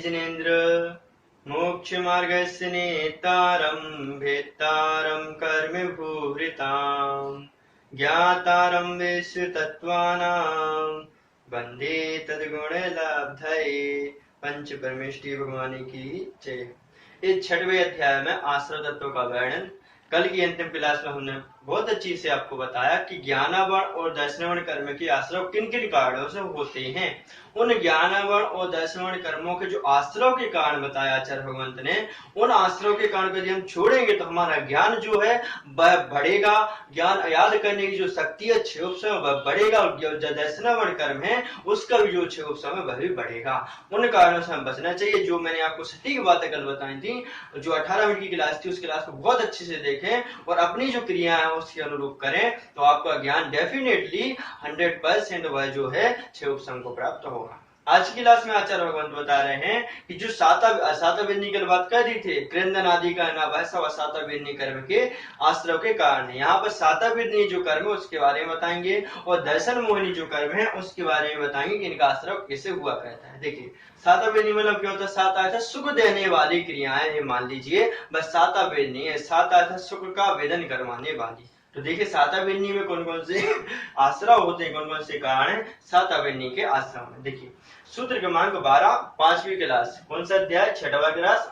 जिनेन्द्र मोक्ष मार्गस्य नेतारं भेत्तारं कर्म भूरितां ज्ञातारं विश्वतत्त्वानां वन्दे तद्गुणलब्धये। पंच परमेष्टि भगवान की जय। इस 6वें अध्याय में आश्रय तत्व का वर्णन कल की अंतिम क्लास में हमने बहुत अच्छी से आपको बताया कि ज्ञानावरण और दर्शनावरण कर्म के आश्रय किन किन कारणों से होते हैं। उन ज्ञानावरण और दर्शनावरण कर्मों के जो आश्रय के कारण बताया आचार्य भगवंत ने, उन आश्रय के कारण यदि हम छोड़ेंगे तो हमारा ज्ञान जो है वह बढ़ेगा, ज्ञान याद करने की जो शक्ति है 6 उपसम वह बढ़ेगा, और जो दर्शनावरण कर्म है उसका भी जो 6 उपसम है वह भी बढ़ेगा। उन कारणों से हम बचना चाहिए। जो मैंने आपको सटीक बातें कल बताई थी, जो 18 मिनट की क्लास थी, उस क्लास को बहुत अच्छे से देखें और अपनी जो क्रिया है उसके अनुरूप करें, तो आपका ज्ञान डेफिनेटली 100% वह जो है 6 उपसम को प्राप्त होगा। आज की क्लास में आचार्य भगवंत बता रहे हैं कि जो सातावेदनी की बात कर दी थी, क्रंदन आदि का ना वह सब सातावेदनी कर्म के आश्रय के कारण है। यहाँ पर सातावेदनी जो कर्म है उसके बारे में बताएंगे, और दर्शन मोहिनी जो कर्म है उसके बारे में बताएंगे कि इनका आश्रय कैसे हुआ करता है। देखिए सातावेदनी मतलब क्या होता है? सात अर्थ सुख देने वाली क्रियाएं, ये मान लीजिए बस सातावेदनी है। सात अर्थ सुख का वेदन करवाने वाली। तो देखिए सातावेदनी में कौन कौन से आश्रय होते हैं, कौन कौन से कारण है सातावेदनी के आश्रय में। देखिए सूत्र क्रमांक 12, 5वीं क्लास, कौन सा अध्याय? 6वां क्लास।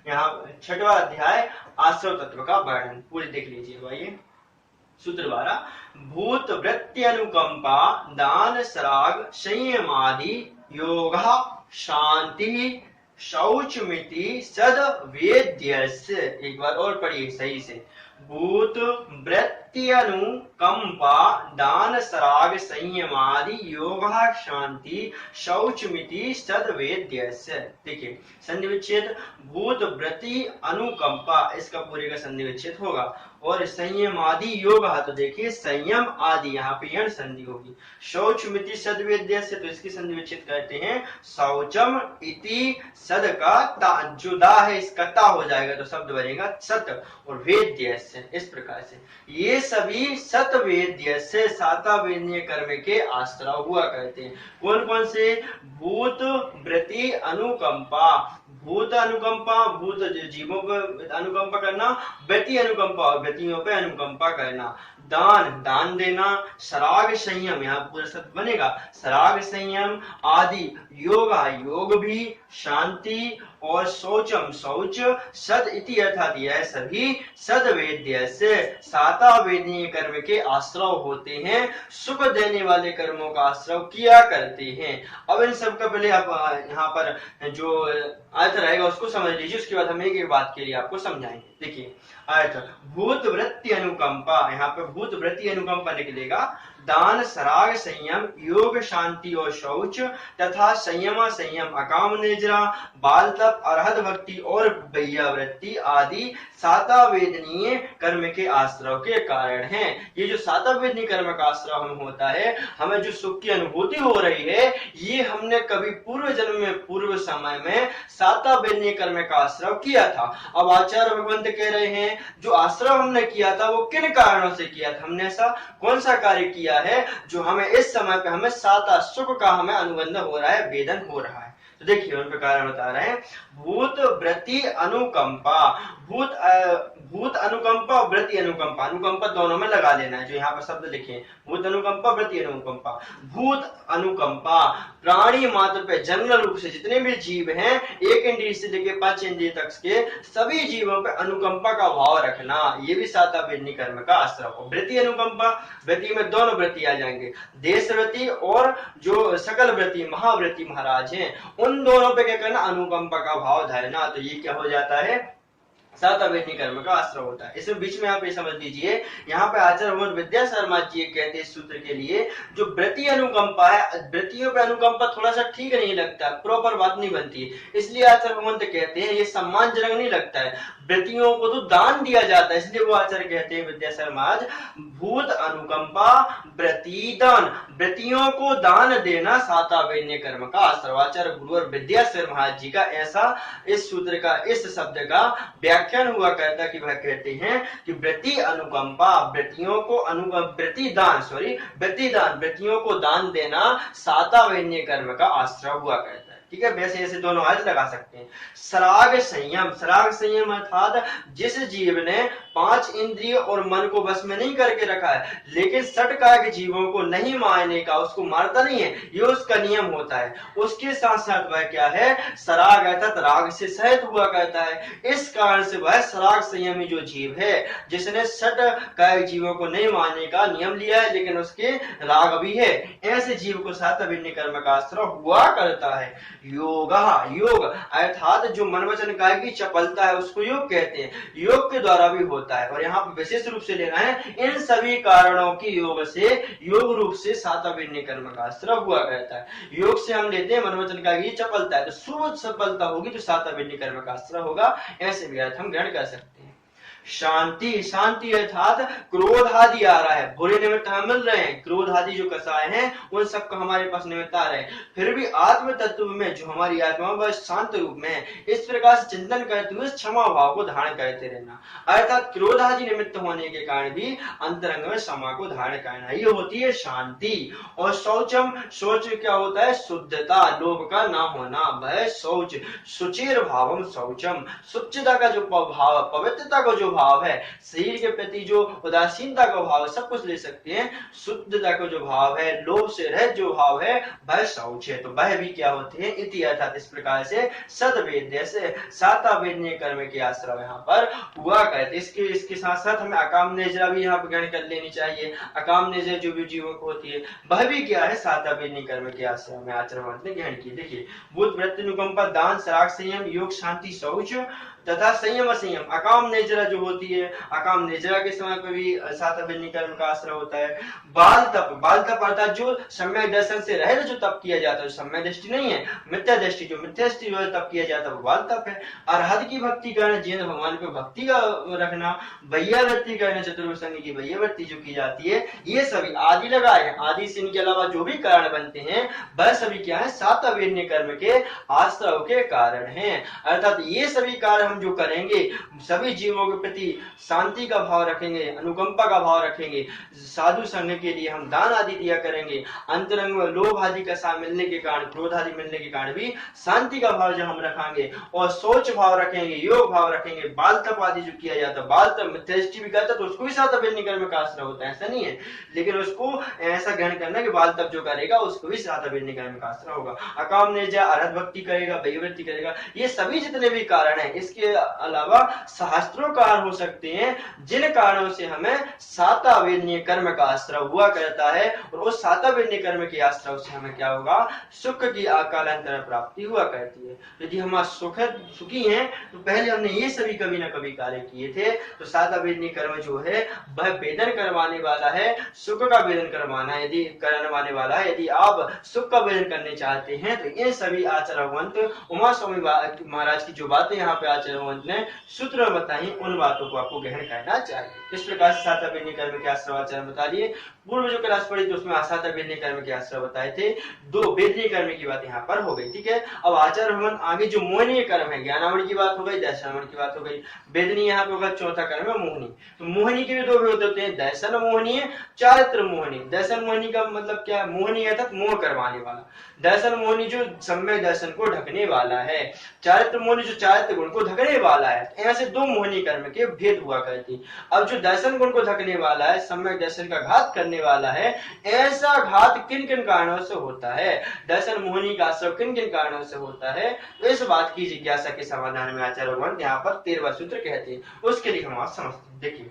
यहाँ 6वां अध्याय आश्रय तत्व का वर्णन पूरी देख लीजिए भाई। सूत्र 12, भूत वृत्ति अनुकंपा दान सराग संयमादि योग शांति शौचमिति सद वेद्यस्य। एक बार और पढ़िए सही से। भूत वृत्ति अनुकंपा दान सराग संयमादि योग शांति शौचमिति सद्वेद्यस्य। देखिए संधि विच्छेद भूत वृत्ति अनुकंपा, इसका पूरे का संधि विच्छेद होगा। और संयम आदि योग, तो देखिए संयम आदि यहाँ पे यण संधि होगी। शौचमिति सद्वेद्यस्य, तो इसकी संधि विच्छेद करते हैं शौचम इति सद का जो दा है इसका ता हो जाएगा, तो शब्द बनेगा सत, और वेद्यस्य। इस प्रकार से ये सभी सत वेद्यस्य सातावेदनीय कर्म के आश्रय हुआ करते हैं। कौन कौन से? भूत वृत्ति अनुकंपा, भूत अनुकंपा, भूत जीवों पर अनुकंपा करना, वृत्ति अनुकंपा, वृत्तियों पे अनुकंपा करना, दान दान देना, सराग संयम, यहाँ पूरा शब्द बनेगा सराग संयम आदि, योग योग भी, शांति और शौचम शौच, सद इति अर्थात यह सभी सदवेद्य से सातावेदनीय कर्म के आश्रय होते हैं, सुख देने वाले कर्मों का आश्रय किया करते हैं। अब इन सब का पहले आप यहाँ पर जो अर्थ रहेगा उसको समझ लीजिए, उसके बाद हम एक बात के लिए आपको समझाएंगे। देखिए अर्थ भूत वृत्ति अनुकंपा, यहाँ पे भूत वृत्ति अनुकंपा निकलेगा। दान सराग संयम योग शांति और शौच तथा संयम संयम अकाम निजरा बाल तप अरहत भक्ति और वृत्ति आदि सातावेदनीय कर्म के आश्रय के कारण हैं। ये जो सातावेदनीय कर्म का आश्रय हम होता है, हमें जो सुख की अनुभूति हो रही है, ये हमने कभी पूर्व जन्म में पूर्व समय में सातावेदनीय कर्म का आश्रय किया था। अब आचार्य भगवंत कह रहे हैं जो आश्रय हमने किया था वो किन कारणों से किया था, हमने ऐसा कौन सा कार्य किया है जो हमें इस समय पे हमें साता सुख का हमें अनुबंध हो रहा है, वेदन हो रहा है। तो देखिए उनके कारण बता रहे हैं। भूत वृत्ति अनुकंपा, भूत अनुकंपा वृत्ति अनुकंपा, अनुकंपा दोनों में लगा लेना है। जो यहाँ पर शब्द लिखे भूत अनुकंपा वृत्ति अनुकंपा। भूत अनुकंपा प्राणी मात्र पे जनरल रूप से जितने भी जीव हैं, 1 इंद्रिय से लेकर 5 इंद्रिय तक के सभी जीवों पे अनुकंपा का भाव रखना, ये भी सातावेदनी कर्म का आश्रय हो। वृत्ति अनुकंपा, वृत्ति में दोनों वृत्ति आ जाएंगे, देश वृत्ति और जो सकल वृत्ति महावृत्ति महाराज हैं, उन दोनों पे क्या करना? अनुकंपा का भाव धरना। तो ये क्या हो जाता है? सातावेदनी कर्म का आश्रय होता है। इसमें बीच में आप ये समझ लीजिए, यहाँ पे आचार्य विद्या शर्मा जी कहते हैं सूत्र के लिए जो वृत्ति अनुकंपा है, वृत्तियों पे अनुकंपा थोड़ा सा ठीक नहीं लगता, प्रॉपर बात नहीं बनती, इसलिए आचार्य भगवंत कहते हैं ये सम्मानजनक नहीं लगता है। वृत्तियों को तो दान दिया जाता है, इसलिए वो आचार्य कहते हैं विद्या शर्मा भूत अनुकंपा वृत्ति दान, वृत्तियों को दान देना सातावेदनीय कर्म का आश्रय। आचार्य गुरुवर विद्याशर महाराज जी का ऐसा इस सूत्र का इस शब्द का व्याख्यान हुआ करता कि वह कहते हैं कि वृत्ति अनुकंपा, वृत्तियों को वृत्ति दान, वृत्तियों को दान देना सातावेदनीय कर्म का आश्रय हुआ करता है। ठीक है, वैसे ऐसे दोनों अर्थ लगा सकते हैं। सराग संयम, सराग संयम अर्थात जिस जीव ने 5 इंद्रिय और मन को बस में नहीं करके रखा है, लेकिन षटकाय जीवों को नहीं मारने का, उसको मारता नहीं है, ये उसका नियम होता है। उसके साथ साथ वह क्या है, सराग अर्थात राग से सहित हुआ करता है। इस कारण से वह सराग संयमी जो जीव है, जिसने षटकाय जीवों को नहीं मारने का नियम लिया है, लेकिन उसके राग भी है, ऐसे जीव को सातविन्य कर्म का आश्रय हुआ करता है। योगा, योग अर्थात जो मन वचन काया की चपलता है उसको योग कहते हैं, योग के द्वारा भी होता है। और यहाँ पर विशेष रूप से लेना है, इन सभी कारणों की योग से, योग रूप से सातविन्य कर्म का आश्रय हुआ करता है। योग से हम लेते हैं मन वचन काया की चपलता है, तो शुभ सफलता होगी तो सातविन्य कर्म का आश्रय होगा, ऐसे भी अर्थ हम ग्रहण कर सकते हैं। शांति, शांति अर्थात क्रोध आदि आ रहा है, बुरे निमित्त हमें मिल रहे हैं, क्रोध आदि जो कसाय हैं उन सबको हमारे पास निमित्त आ रहे हैं, फिर भी आत्म तत्व में जो हमारी आत्मा वह शांत रूप में है, इस प्रकार से चिंतन करते हुए क्षमा भाव को धारण करते रहना। अर्थात क्रोध आदि निमित्त होने के कारण भी अंतरंग में क्षमा को धारण करना, ये होती है शांति। और शौचम, शौच क्या होता है, शुद्धता, लोभ का ना होना, वह शौच। सुचिर भावम शौचम, शुचिता का जो भाव, पवित्रता का जो भाव है, शरीर के प्रति जो उदासीनता का भाव है, सब कुछ ले सकते हैं। शुद्धता का जो भाव है, लोभ से रहित जो भाव है, वह शौच है। तो वह भी क्या होते हैं, इति अर्थात इस प्रकार से सदवेद्य से सातवेद्य कर्म के आश्रय यहाँ पर हुआ करते। इसके साथ साथ हमें अकाम नेजरा भी यहाँ पर ग्रहण कर लेनी चाहिए। अकाम नेजरा जो भी जीवों को होती है, वह भी क्या है, सातवेद्य कर्म के आश्रय में आचरण ने ग्रहण की। देखिए, बुद्ध वृत्ति अनुकंपा, दान, सराग संयम, योग, शांति, शौच तथा संयम असंयम। अकाम नेजरा जो होती है, अकाम नेजरा के समय पर भी सातवेद्य कर्म का आश्रय होता है। बाल तप, बाल तप अर्थात जो सम्यक दर्शन से रहित जो तप किया जाता है, सम्यक दृष्टि नहीं है, मिथ्या दृष्टि, जो मिथ्या दृष्टि जो तप किया जाता है वो बाल तप है। अरहत की भक्ति करना, जिन भगवान पे भक्ति का रखना, वैयावृत्ति करना, चतुर्संग की वैयावृत्ति जो की जाती है, ये सभी आदि लगाए हैं। आदि से इनके अलावा जो भी कारण बनते हैं, वह सभी क्या है, सातवेद्य कर्म के आश्रय के कारण है। अर्थात ये सभी कार्य जो करेंगे, सभी जीवों के प्रति शांति का भाव रखेंगे, अनुकंपा का भाव रखेंगे, साधु संघ के लिए हम दान आदि दिया करेंगे, अंतरंग में लोभ आदि का साथ मिलने के कारण, क्रोध आदि मिलने के कारण भी शांति का भाव जो हम रखेंगे, और सोच भाव रखेंगे, योग भाव रखेंगे, बाल तप आदि जो किया जाता है, बाल तप दृष्टि भी करता है तो उसको भी सातवेद्य कर्म का आश्रय होता है, ऐसा नहीं है, लेकिन उसको ऐसा ग्रहण करना कि बाल तप जो करेगा उसको भी सातवेद्य कर्म का आश्रय होगा। अकाम नेजा अरहत भक्ति करेगा, वैयावृत्ति करेगा, ये सभी जितने भी कारण है, इसके अलावा सहस्त्रों कारण हो सकते हैं, जिन कारणों से हमें सातवेद्य कर्म का आश्रय हुआ करता है, और उस सातवेद्य कर्म के आश्रय से हमें क्या होगा, सुख की कालांतर प्राप्ति हुआ करती है। यदि हम सुखी हैं तो पहले हमने ये सभी कभी ना कभी कार्य किए थे, तो सातवेद्य कर्म जो है वह वेदन करवाने वाला है, सुख का वेदन करवाना यदि करवाने वाला है। यदि आप सुख का वेदन करने चाहते हैं तो ये सभी आचार्यवंत उमा स्वामी महाराज की जो बातें यहाँ पे आचार्यवंत ने सूत्र बताई, उन बातों को आपको ग्रहण करना चाहिए। इस प्रकार से सातवेद्य कर्म के आश्रय आचरण बता दिए। पूर्व जो क्लास पढ़ी तो उसमें सातवेद्य कर्म के आश्रय बताए थे, 2 वेदनीय कर्म की बात यहाँ पर हो गई, ठीक है। अब आचार्य आगे जो मोहनीय कर्म है, ज्ञानावरण की बात हो गई, दर्शनावरण की बात हो गई, वेदनीय यहाँ पे होगा चौथा कर्म है मोहनी। तो मोहनी के भी 2 भेद होते हैं, दर्शन मोहनीय, चारित्र मोहनी। दर्शन मोहनी का मतलब क्या है, मोहनी अर्थात मोह करवाने वाला, दर्शन मोहनी जो सम्यक दर्शन को ढकने वाला है, चारित्र मोहनी जो चारित्र गुण को ढकने वाला है। ऐसे 2 मोहनी कर्म के भेद हुआ करती। अब जो दर्शन गुण को ढकने वाला है, सम्यक दर्शन का घात करने वाला है, ऐसा घात किन किन कारणों से होता है, दर्शन मोहनी का आश्रय किन किन कारणों से होता है, तो इस बात की जिज्ञासा के समाधान में आचार्य भगवान यहाँ पर 13वां सूत्र कहते हैं। उसके लिए हम आज समझते हैं। देखिए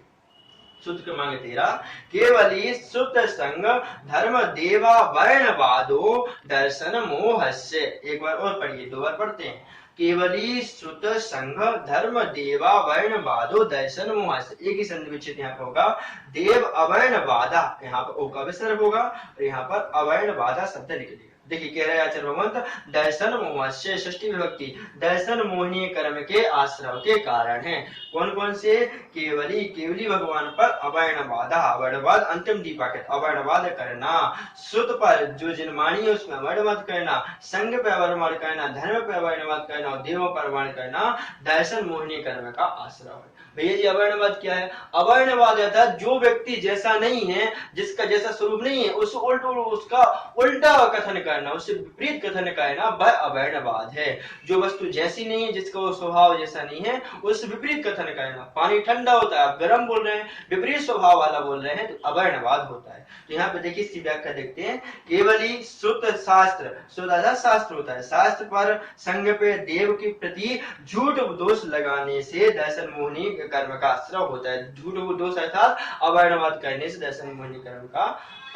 सूत्र क्रमांक 13, केवली सुत संग धर्म देवा वर्णवादो दर्शन मोहस्य। एक बार और पढ़िए, 2 बार पढ़ते हैं। केवली सुत संघ धर्म देवा वर्ण वादो दर्शन मोहस्य। एक ही संधि विच्छेद यहाँ पर होगा, देव अवर्ण वादा, यहाँ पर ओ का विसर्ग होगा, और यहाँ पर अवर्ण वादा शब्द लिख दिया। देखिए कह रहे आचार्य भगवंत, दर्शन मोहस्य, षष्ठी विभक्ति, दर्शन मोहनीय कर्म के आश्रय के कारण है। कौन कौन से, केवली, केवली भगवान पर अवर्णवादा, अवर्णवाद अंतिम दीपक है, अवर्णवाद करना, सुत पर जो जिनवाणी है उसमें अवर्णवाद करना, संग पे अवर्णवाद करना, धर्म पे अवर्णवाद करना, और देवों पर अवर्ण करना, दर्शन मोहनीय कर्म का आश्रय है। भैया जी अवर्णवाद क्या है, अवर्णवाद अर्थात जो व्यक्ति जैसा नहीं है, जिसका जैसा स्वरूप नहीं है, उसका उल्टा कथन करना, उससे विपरीत कथन कहना वह अवर्णवाद है। जो वस्तु जैसी नहीं है, जिसका वो स्वभाव जैसा नहीं है, उससे विपरीत कथन कहना। पानी ठंडा होता है, आप गर्म बोल रहे हैं, विपरीत स्वभाव वाला बोल रहे हैं, तो अवर्णवाद होता है। तो यहाँ पे देखिए इसकी व्याख्या देखते हैं। केवल ही श्रुत शास्त्र, श्रुत शास्त्र होता है, शास्त्र पर संग पे देव के प्रति झूठ दोष लगाने से दर्शन मोहिनी कर्म का आश्रय होता है। झूठ दोष अर्थात अवर्णवाद करने से दर्शन मोहिनी कर्म का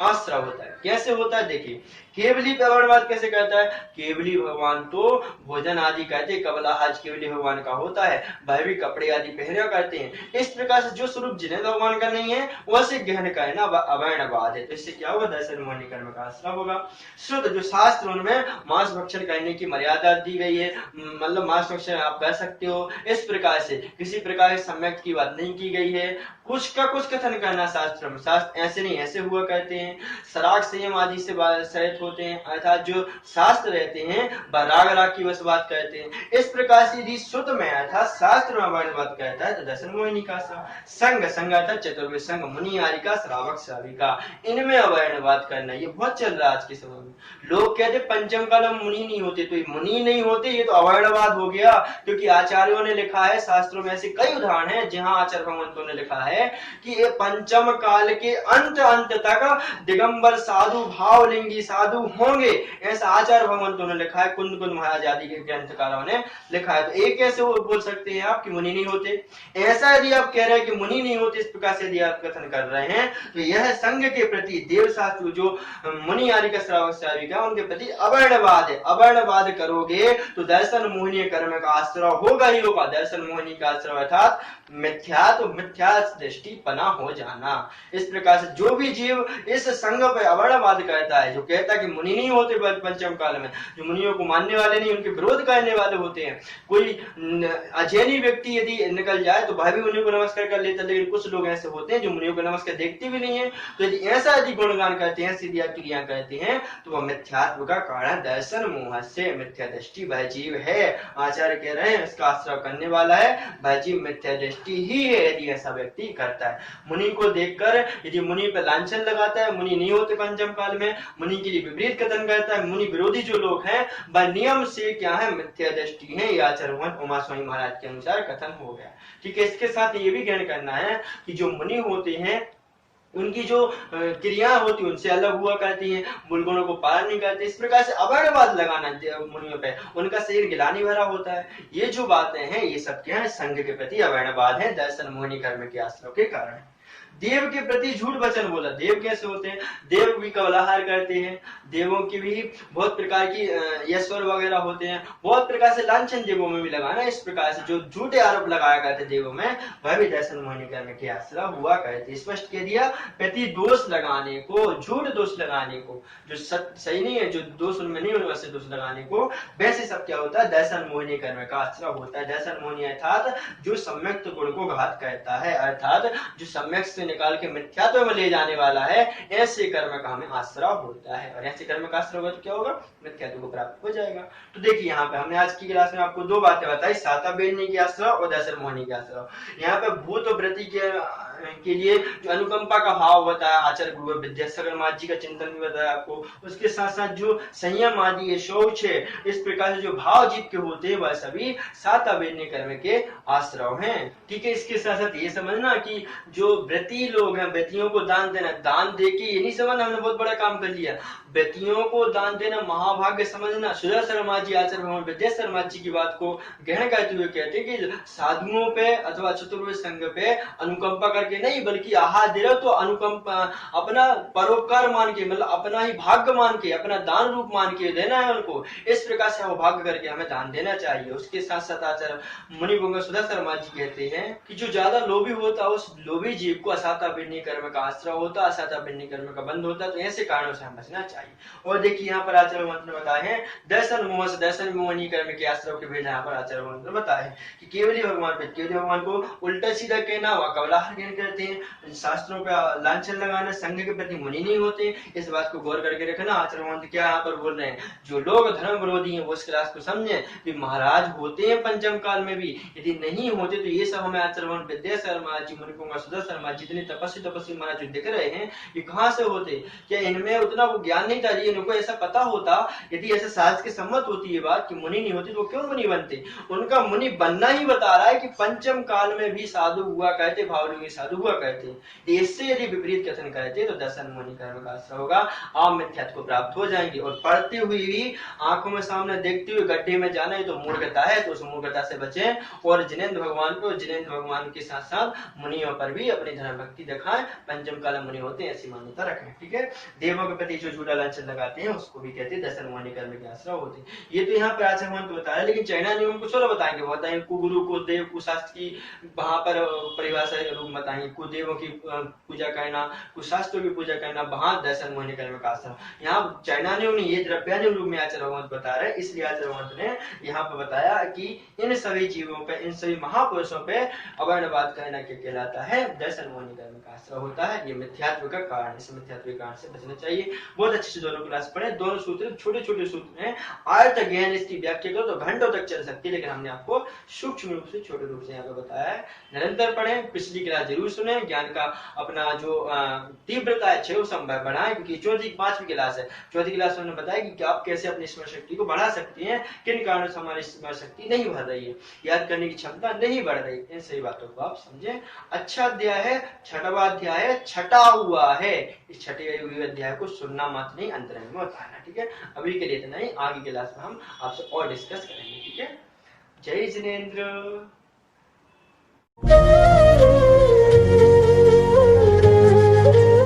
आश्रय होता है। कैसे होता है देखिए, केवली पे अवर्णवाद कैसे कहता है? केवली भगवान तो भोजन आदि करते, कबलाहाज केवली भगवान का होता है, वह भी कपड़े आदि पहना करते हैं। इस प्रकार से जो स्वरूप जिन्हें भगवान का नहीं है वैसे ग्रहण करना अवर्णवाद है। तो इससे क्या होगा? दर्शन मोहिनी कर्म का आश्रय होगा। श्रुत जो शास्त्र उनमें मांस भक्षण करने की मर्यादा दी गई है, मतलब मांस भक्षण आप कर सकते हो, इस प्रकार से किसी प्रकार के सम्यक की बात नहीं की गई है। कुछ का कुछ कथन करना शास्त्र में, शास्त्र ऐसे नहीं ऐसे हुआ करते हैं, सराग संयम आदि से सहित होते हैं, अर्थात जो शास्त्र रहते हैं वह राग राग की बस बात करते हैं। इस प्रकार से यदि श्रुत में अर्थात शास्त्र में अवर्णवाद कहता है तो दर्शन मोहिनी का संग, संग अर्थात चतुर्वेद संग, मुनि आदि का, श्रावक श्राविका, इनमें अवर्णवाद करना ये बहुत चल रहा है आज के समय में। लोग कहते पंचम काल में मुनि नहीं होते, तो मुनि नहीं होते ये तो अवर्णवाद हो गया, क्योंकि आचार्यों ने लिखा है, शास्त्रों में ऐसे कई उदाहरण हैं जहां आचार्य भगवंतों ने लिखा है कि ये पंचम काल के अंत तक दिगंबर साधु भावलिंगी साधु होंगे, ऐसा आचार्य भगवंतों ने लिखा है, कुंद कुंद महाराज आदि के ग्रंथकारों ने लिखा है। तो एक कैसे बोल सकते हैं आप कि मुनि नहीं होते? ऐसा यदि आप कह रहे हैं कि मुनि नहीं होते, इस प्रकार से यदि आप कथन कर रहे हैं, तो यह संघ के प्रति देव शास्त्र जो मुनि आदि का श्रावक श्राविका उनके प्रति अवर्णवाद है। अवर्णवाद करोगे तो दर्शन मोहिनी कर्म का आश्रय होगा ही होगा। दर्शन मोहिनी का आश्रय अर्थात मिथ्या, तो मिथ्या दृष्टि पना हो जाना। इस प्रकार से जो भी जीव इस संघ पर अवर्णवाद करता है, जो कहता है कि मुनि नहीं होते पंचम काल में, जो मुनियों को मानने वाले नहीं, उनके विरोध करने वाले होते हैं, कोई अजैनी व्यक्ति यदि निकल जाए तो वह भी मुनियों को नमस्कार कर लेता है, लेकिन कुछ लोग ऐसे होते हैं जो मुनियों को नमस्कार देखते भी नहीं है। तो यदि ऐसा यदि गुणगान करते हैं, सीधी क्रिया करते हैं, तो वह मिथ्यात्व का कारण दर्शन मोह से मिथ्या दृष्टि वह जीव है। आचार्य कह रहे हैं इसका आश्रय करने वाला है वह जीव मिथ्या दृष्टि ही है यदि ऐसा व्यक्ति करता है। मुनि को देखकर यदि मुनि पर लांछन लगाता है, मुनि नहीं होते पंचम काल में, मुनि के लिए विपरीत कथन करता है, मुनि विरोधी जो लोग हैं वह नियम से क्या है? मिथ्या दृष्टि है। ये आचार्य भगवान उमा स्वामी महाराज के अनुसार कथन हो गया। ठीक है, इसके साथ ये भी ग्रहण करना है कि जो मुनि होते हैं उनकी जो क्रिया होती है उनसे अलग हुआ करती है, मूलगुणों को पालन नहीं करते। इस प्रकार से अवर्णवाद लगाना मुनियों पे, उनका शरीर गिलानी भरा होता है। ये जो बातें हैं ये सब क्या है? संघ के प्रति अवर्णवाद है, दर्शन मोहिनी कर्म के आश्रय के कारण। देव के प्रति झूठ वचन बोला। देव कैसे होते हैं? देव भी कबलाहार करते हैं, देवों की भी बहुत प्रकार की यश्वर वगैरह होते हैं, बहुत प्रकार से लांछन देवों में भी लगाना। इस प्रकार से जो झूठे आरोप लगाया करते देवों में वह भी दर्शन मोहिनी कर्म के आश्रय हुआ करते। स्पष्ट कह दिया, प्रति दोष लगाने को, झूठ दोष लगाने को, जो सही नहीं है, जो दोष उनमें नहीं होने वैसे दोष लगाने को, वैसे सब क्या होता है? दर्शन मोहिनी कर्म का आश्रय होता है। दर्शन मोहिनी अर्थात जो सम्यक गुण को घात करता है, अर्थात जो सम्यक से निकाल के मिथ्यात्व में ले जाने वाला है, ऐसे कर्म का हमें आश्रय होता है। और ऐसे कर्म का आश्रय होगा तो क्या होगा? मिथ्यात्व को प्राप्त हो जाएगा। तो देखिए यहाँ पे हमने आज की क्लास में आपको दो बातें बताई, साता बेरनी के आश्रय और दर्शन मोहिनी के आश्रय। यहाँ पे भूत वृत्ति के लिए जो अनुकंपा का भाव बताया, आचार्य गुरु विद्यासागर महाराज जी का चिंतन भी बताया आपको, उसके साथ साथ जो संयम आदि है, शौच है, इस प्रकार से जो भाव जीत के होते हैं वह सभी साता बेरनी कर्म के आश्रय हैं। ठीक है, इसके साथ साथ ये समझना कि जो व्रती लोग हैं, व्रतियों को दान देना, दान देके ये नहीं समझना हमने बहुत बड़ा काम कर लिया, व्रतियों को दान देना महाभाग्य समझना। सुधा शर्मा जी, आचार्य भगवान विद्या शर्मा जी की बात को ग्रहण करते हुए कहते हैं कि साधुओं पे अथवा चतुर्वेद संघ पे अनुकंपा करके नहीं, बल्कि आहार दे रहे हो तो अनुकंपा अपना परोपकार मान के, मतलब अपना ही भाग्य मान के, अपना दान रूप मान के देना है उनको। इस प्रकार से भाग्य करके हमें दान देना चाहिए। उसके साथ साथ आचार्य मुनि गंगा सुधा शर्मा जी कहते हैं कि जो ज्यादा लोभी होता है उस लोभी जीव को असाता बिन्नी कर्म का आश्रय होता, असाता बिन्नी कर्म का बंध होता, तो ऐसे कारणों से हम बचना चाहिए। और देखिए यहाँ पर आचार्य मंत्र बताए हैं दर्शन मोह से दर्शन मोहनी कर्म के आश्रय के भेद। यहाँ पर आचार्य मंत्र बताए हैं कि केवली भगवान पे, केवली भगवान को उल्टा सीधा कहना, वह कबलाहर कहते हैं, शास्त्रों का लांछन लगाना, संघ के प्रति मुनि नहीं होते। इस बात को गौर करके रखना। आचार्य मंत्र क्या यहाँ पर बोल रहे हैं? जो लोग धर्म विरोधी हैं वो इस क्लास को समझे कि महाराज होते हैं पंचम काल में भी, यदि नहीं होते तो ये सब हमें आचार्य विद्या शर्मा जी, मुनि कुमार सुधा शर्मा जितने तपस्वी महाराज दिख रहे हैं, ये कहाँ से होते? क्या इनमें उतना वो ज्ञान नहीं था जी, इनको ऐसा पता होता, यदि ऐसे शास्त्र के सम्मत होती ये बात कि मुनि नहीं होती तो क्यों मुनि बनते। उनका मुनि बनना ही बता रहा है कि पंचम काल में भी साधु हुआ कहते, भावयोगी साधु हुआ कहते। इससे यदि विपरीत कथन कहते तो दर्शन मुनि कर्म का आश्रय होगा, आप मिथ्यात्व को प्राप्त हो जाएंगे। और पढ़ती हुई भी आंखों में सामने देखते हुए गड्ढे में जाना है तो मूर्खता है, तो उस मूर्खता से बचें और जिनेंद्र भगवान को, जिनेंद्र भगवान के साथ साथ मुनियों पर भी अपनी धर्म भक्ति दिखाएं, पंचम काल मुनि होते हैं ऐसी मान्यता रखें। ठीक है, देवों के प्रति जो झूठा लांछन लगाते हैं उसको भी कहते हैं दर्शन मुनि कर्म के आश्रय होते हैं। ये तो यहाँ पर आचार्य महंत बताया, लेकिन चाइना नियम कुछ और बताएंगे, बताएंगे कुगुरु कुदेव कुशास्त्र की वहां पर परिभाषा रूप बताएंगे, कुदेवों की पूजा करना, कुशास्त्रों की पूजा करना, वहां दर्शन मुनि कर्म का आश्रय। यहाँ चाइना ने उन्हें ये द्रव्यान्य रूप में आचार्य भगवंत बता रहे हैं, इसलिए आचार्य भगवंत ने यहाँ पर बताया कि इन सभी जीवों पे, इन सभी महापुरुषों पे अवर्णवाद करना क्या कहलाता है, दर्शन मुनि कर्म का आश्रय होता है। ये मिथ्यात्व का कारण, इस मिथ्यात्व के कारण से बचना चाहिए। बहुत अच्छे से दोनों क्लास पढ़े, दोनों सूत्र छोटे छोटे सूत्र हैं, आज तक ज्ञान इसकी व्याख्या करो तो घंटों तक चल सकती है, लेकिन हमने आपको सूक्ष्म रूप से छोटे रूप से यहाँ पे बताया है। निरंतर पढ़े, पिछली क्लास जरूर सुने, ज्ञान का अपना जो तीव्रता है वो संभव बढ़ाएं, क्योंकि चौथी पांचवी क्लास है। चौथी क्लास में बताया कि आप कैसे अपनी स्मरण शक्ति को बढ़ा सकती हैं, किन कारणों से हमारी स्मरण शक्ति नहीं बढ़ रही है, याद करने की क्षमता नहीं बढ़ रही, इन सही बातों को आप समझें। अच्छा अध्याय है, छठवां अध्याय है, छठा हुआ है, इस छठे अध्याय को सुनना मत नहीं, अंतरंग में बताना। ठीक है, अभी के लिए इतना ही, आगे क्लास में हम आपसे और डिस्कस करेंगे। ठीक है, जय जिनेंद्र।